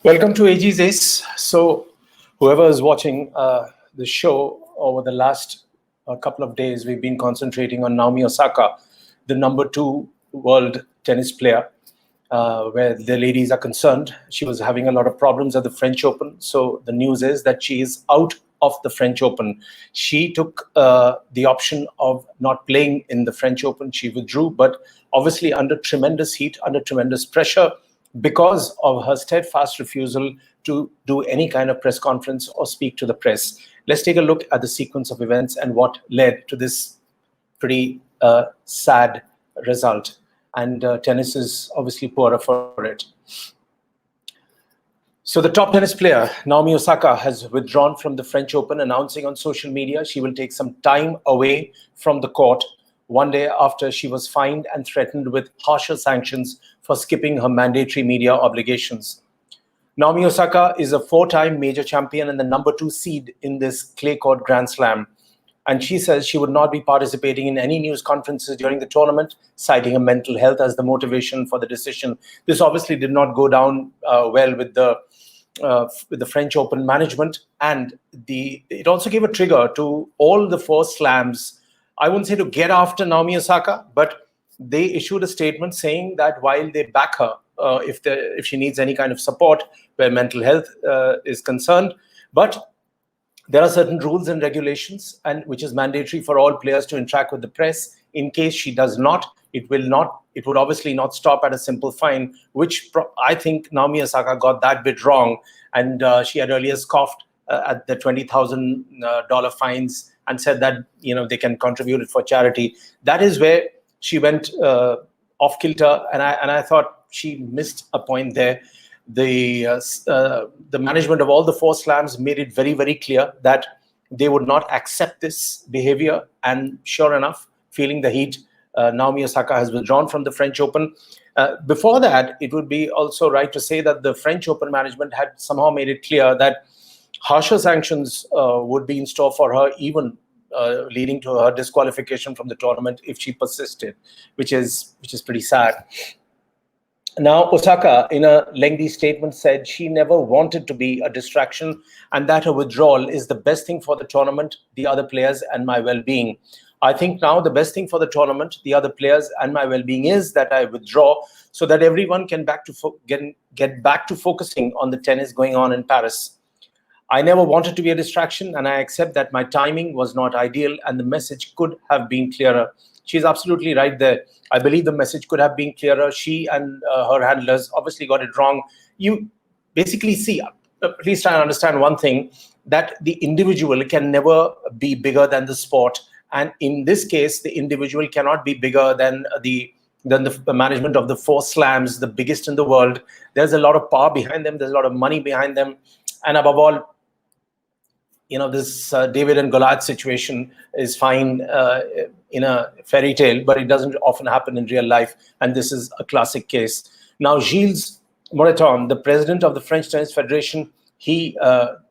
Welcome to AG's Ace. So, whoever is watching the show over the last couple of days, we've been concentrating on Naomi Osaka, the number two world tennis player, where the ladies are concerned. She was having a lot of problems at the French Open. So, the news is that she is out of the French Open. She took the option of not playing in the French Open. She withdrew, but obviously under tremendous heat, under tremendous pressure, because of her steadfast refusal to do any kind of press conference or speak to the press. Let's take a look at the sequence of events and what led to this pretty sad result. And tennis is obviously poorer for it. So the top tennis player, Naomi Osaka, has withdrawn from the French Open, announcing on social media she will take some time away from the court, one day after she was fined and threatened with harsher sanctions for skipping her mandatory media obligations. Naomi Osaka is a four-time major champion and the number two seed in this clay court Grand Slam. And she says she would not be participating in any news conferences during the tournament, citing her mental health as the motivation for the decision. This obviously did not go down well with the French Open management, and it also gave a trigger to all the four slams. I wouldn't say to get after Naomi Osaka, but they issued a statement saying that while they back her if she needs any kind of support where mental health is concerned, but there are certain rules and regulations, and which is mandatory for all players to interact with the press. In case she does not, it would obviously not stop at a simple fine, which I think Naomi Osaka got that bit wrong. And she had earlier scoffed at the $20,000 fines and said that they can contribute it for charity. That is where she went off kilter, and I thought she missed a point there. The management of all the four slams made it very, very clear that they would not accept this behavior. And sure enough, feeling the heat, Naomi Osaka has withdrawn from the French Open. Before that, it would be also right to say that the French Open management had somehow made it clear that harsher sanctions would be in store for her, even leading to her disqualification from the tournament if she persisted, which is pretty sad. Now, Osaka, in a lengthy statement, said she never wanted to be a distraction and that her withdrawal is the best thing for the tournament, the other players, and my well-being. I think now the best thing for the tournament, the other players, and my well-being is that I withdraw so that everyone can get back to focusing on the tennis going on in Paris. I never wanted to be a distraction, and I accept that my timing was not ideal and the message could have been clearer. She's absolutely right there. I believe the message could have been clearer. She and her handlers obviously got it wrong. You basically see, at least I understand one thing, that the individual can never be bigger than the sport. And in this case, the individual cannot be bigger than the management of the four slams, the biggest in the world. There's a lot of power behind them. There's a lot of money behind them. And above all, this David and Goliath situation is fine in a fairy tale, but it doesn't often happen in real life. And this is a classic case. Now, Gilles Moreton, the president of the French Tennis Federation, he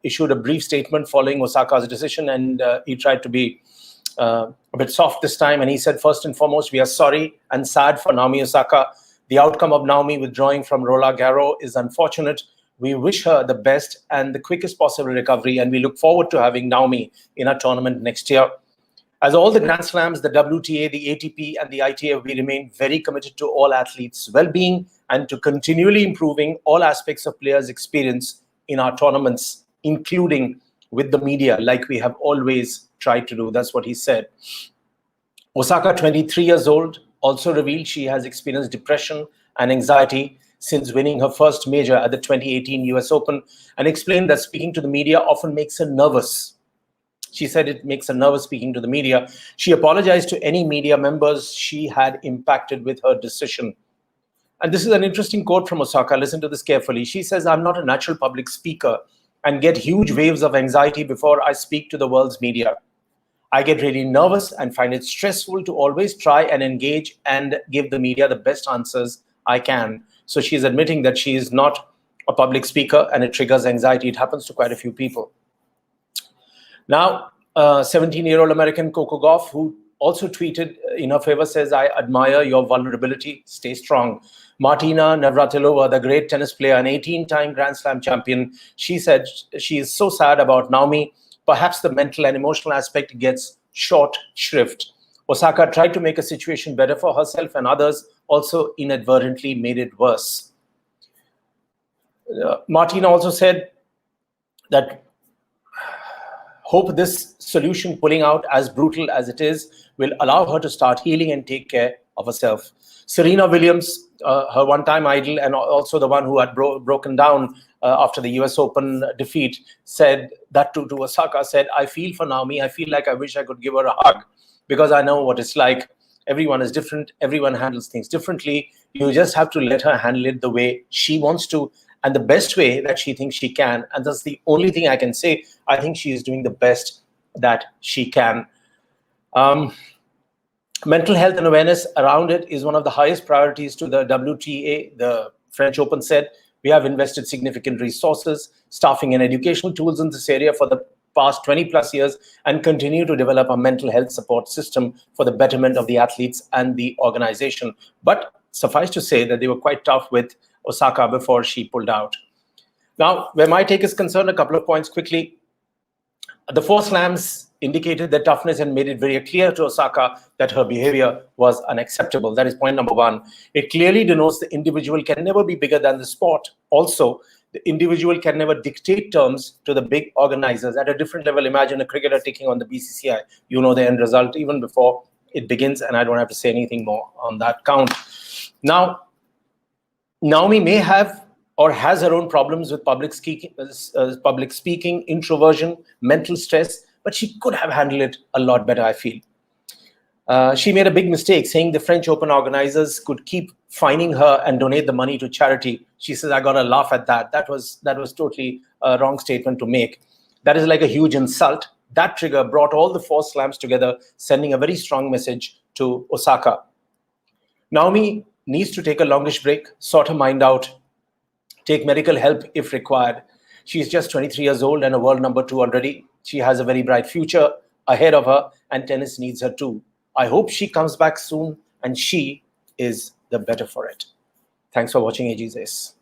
issued a brief statement following Osaka's decision, and he tried to be a bit soft this time. And he said, first and foremost, we are sorry and sad for Naomi Osaka. The outcome of Naomi withdrawing from Roland Garros is unfortunate. We wish her the best and the quickest possible recovery, and we look forward to having Naomi in our tournament next year. As all the Grand Slams, the WTA, the ATP, and the ITF, we remain very committed to all athletes' well-being and to continually improving all aspects of players' experience in our tournaments, including with the media, like we have always tried to do. That's what he said. Osaka, 23 years old, also revealed she has experienced depression and anxiety since winning her first major at the 2018 US Open, and explained that speaking to the media often makes her nervous. She said it makes her nervous speaking to the media. She apologized to any media members she had impacted with her decision. And this is an interesting quote from Osaka. Listen to this carefully. She says, I'm not a natural public speaker and get huge waves of anxiety before I speak to the world's media. I get really nervous and find it stressful to always try and engage and give the media the best answers I can. So she's admitting that she is not a public speaker and it triggers anxiety. It happens to quite a few people. Now, 17-year-old American Coco Gauff, who also tweeted in her favor, says, I admire your vulnerability. Stay strong. Martina Navratilova, the great tennis player, an 18-time Grand Slam champion, she said she is so sad about Naomi. Perhaps the mental and emotional aspect gets short shrift. Osaka tried to make a situation better for herself, and others also inadvertently made it worse. Martina also said that hope this solution, pulling out, as brutal as it is, will allow her to start healing and take care of herself. Serena Williams, her one-time idol and also the one who had broken down after the US Open defeat, said that to Osaka, said, I feel for Naomi. I feel like I wish I could give her a hug because I know what it's like. Everyone is different. Everyone handles things differently. You just have to let her handle it the way she wants to and the best way that she thinks she can. And that's the only thing I can say. I think she is doing the best that she can. Mental health and awareness around it is one of the highest priorities to the WTA. The French Open said, we have invested significant resources, staffing and educational tools in this area for the past 20 plus years and continue to develop a mental health support system for the betterment of the athletes and the organization. But suffice to say that they were quite tough with Osaka before she pulled out. Now, where my take is concerned, a couple of points quickly. The 4 slams indicated their toughness and made it very clear to Osaka that her behavior was unacceptable. That is point number 1. It clearly denotes the individual can never be bigger than the sport. Also, the individual can never dictate terms to the big organizers. At a different level, imagine a cricketer taking on the BCCI. You know the end result even before it begins, and I don't have to say anything more on that count. Now, Naomi may have or has her own problems with public speaking, introversion, mental stress, but she could have handled it a lot better, I feel. She made a big mistake saying the French Open organizers could keep fining her and donate the money to charity. She says, I got to laugh at that. That was totally a wrong statement to make. That is like a huge insult. That trigger brought all the 4 slams together, sending a very strong message to Osaka. Naomi needs to take a longish break, sort her mind out, take medical help if required. She's just 23 years old and a world number 2 already. She has a very bright future ahead of her, and tennis needs her too. I hope she comes back soon and she is the better for it. Thanks for watching AG's Ace.